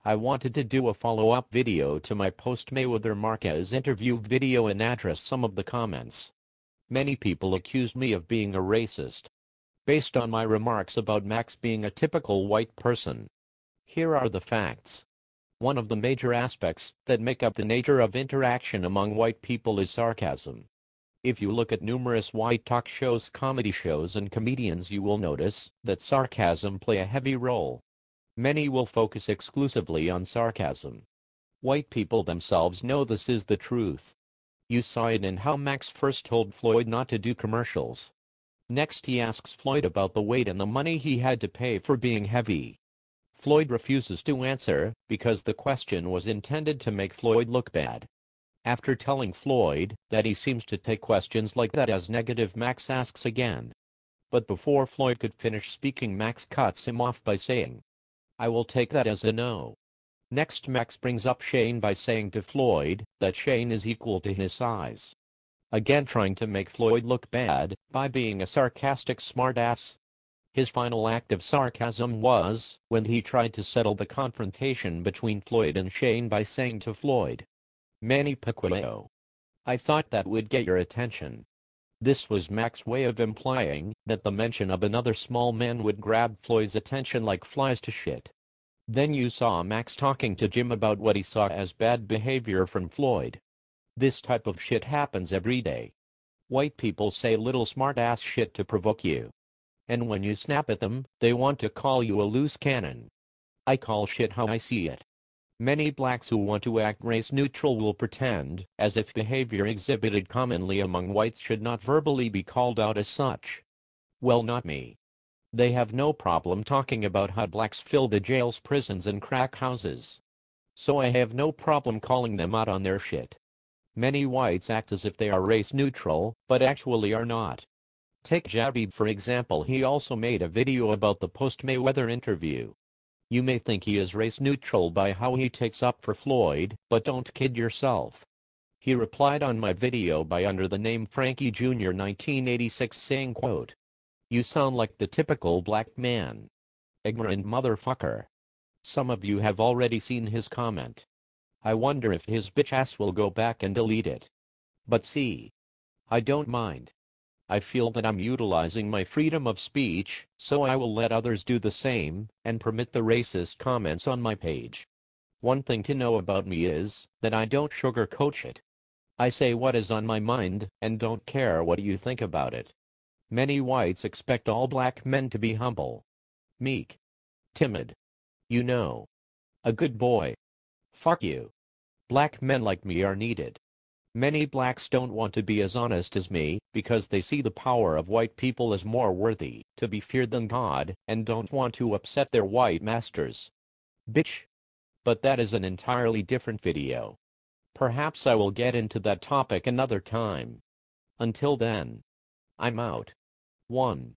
I wanted to do a follow-up video to my post-Mayweather Marquez interview video and address some of the comments. Many people accused me of being a racist, based on my remarks about Max being a typical white person. Here are the facts. One of the major aspects that make up the nature of interaction among white people is sarcasm. If you look at numerous white talk shows, comedy shows, and comedians, you will notice that sarcasm play a heavy role. Many will focus exclusively on sarcasm. White people themselves know this is the truth. You saw it in how Max first told Floyd not to do commercials. Next he asks Floyd about the weight and the money he had to pay for being heavy. Floyd refuses to answer because the question was intended to make Floyd look bad. After telling Floyd that he seems to take questions like that as negative, Max asks again. But before Floyd could finish speaking, Max cuts him off by saying, "I will take that as a no." Next, Max brings up Shane by saying to Floyd that Shane is equal to his size. Again trying to make Floyd look bad by being a sarcastic smartass. His final act of sarcasm was when he tried to settle the confrontation between Floyd and Shane by saying to Floyd, "Manny Pacquiao. I thought that would get your attention." This was Max's way of implying that the mention of another small man would grab Floyd's attention like flies to shit. Then you saw Max talking to Jim about what he saw as bad behavior from Floyd. This type of shit happens every day. White people say little smart-ass shit to provoke you. And when you snap at them, they want to call you a loose cannon. I call shit how I see it. Many blacks who want to act race-neutral will pretend as if behavior exhibited commonly among whites should not verbally be called out as such. Well, not me. They have no problem talking about how blacks fill the jails, prisons, and crack houses. So I have no problem calling them out on their shit. Many whites act as if they are race-neutral, but actually are not. Take Jabib for example. He also made a video about the post-Mayweather interview. You may think he is race-neutral by how he takes up for Floyd, but don't kid yourself. He replied on my video by under the name Frankie Jr. 1986 saying, quote, "You sound like the typical black man. Ignorant motherfucker." Some of you have already seen his comment. I wonder if his bitch ass will go back and delete it. But see, I don't mind. I feel that I'm utilizing my freedom of speech, so I will let others do the same and permit the racist comments on my page. One thing to know about me is that I don't sugarcoat shit. I say what is on my mind and don't care what you think about it. Many whites expect all black men to be humble, meek, timid. You know, a good boy. Fuck you. Black men like me are needed. Many blacks don't want to be as honest as me because they see the power of white people as more worthy to be feared than God and don't want to upset their white masters. Bitch. But that is an entirely different video. Perhaps I will get into that topic another time. Until then, I'm out. 1.